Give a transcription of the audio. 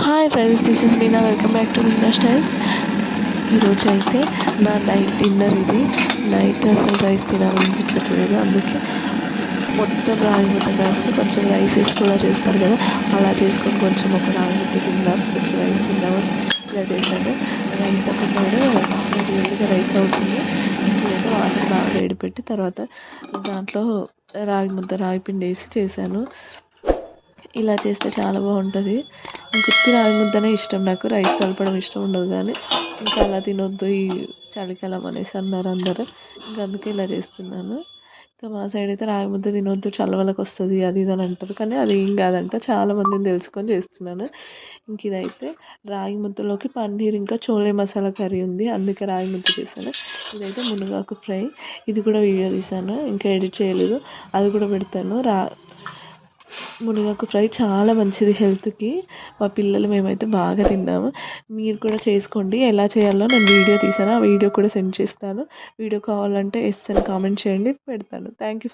Hi friends, this is Meena. Welcome back to Meena styles. ఈరోజు అయితే నా నైట్ డిన్నర్ ఇది. నైట్ అసలు రైస్ తినాలనిపించట్లేదు, అందుకే మొత్తం రాగి ముద్ద కాకుండా కొంచెం రైస్ వేసి కూడా చేస్తారు కదా, అలా చేసుకొని కొంచెం ఒక రాగి ముద్ద తిందాం, కొంచెం రైస్ తిందామని ఇలా చేశాను. రైస్ ఒక సైడ్ వేడివేడిగా రైస్ అవుతుంది. ఇంకైతే వాటర్ బాగా వేడి పెట్టి తర్వాత దాంట్లో రాగి పిండి వేసి చేశాను. ఇలా చేస్తే చాలా బాగుంటుంది. గుత్తి రాగి ముద్దనే ఇష్టం నాకు, రైస్ కలపడం ఇష్టం ఉండదు. కానీ ఇంకా అలా తినొద్దు ఈ చలికాలం అనేసి అన్నారు అందరూ, ఇంకా అందుకే ఇలా చేస్తున్నాను. ఇంకా మా సైడ్ అయితే రాగి ముద్ద తినొద్దు, చల్లవలకు వస్తుంది అది ఇది అని అంటారు, కానీ అది ఏం కాదంట, చాలా మందిని తెలుసుకొని చేస్తున్నాను. ఇంక ఇదైతే రాగి ముద్దలోకి పన్నీర్ ఇంకా చోలే మసాలా కర్రీ ఉంది, అందుకే రాగి ముద్ద చేశాను. ఇదైతే మునగాకు ఫ్రై, ఇది కూడా వీడియో తీశాను, ఇంకా ఎడిట్ చేయలేదు, అది కూడా పెడతాను. మునగాకు ఫ్రై చాలా మంచిది హెల్త్కి. మా పిల్లలు మేమైతే బాగా తిన్నాము. మీరు కూడా చేసుకోండి. ఎలా చేయాలో నేను వీడియో తీసాను, ఆ వీడియో కూడా సెండ్ చేస్తాను. వీడియో కావాలంటే ఎస్ అని కామెంట్ చేయండి, పెడతాను. Thank you for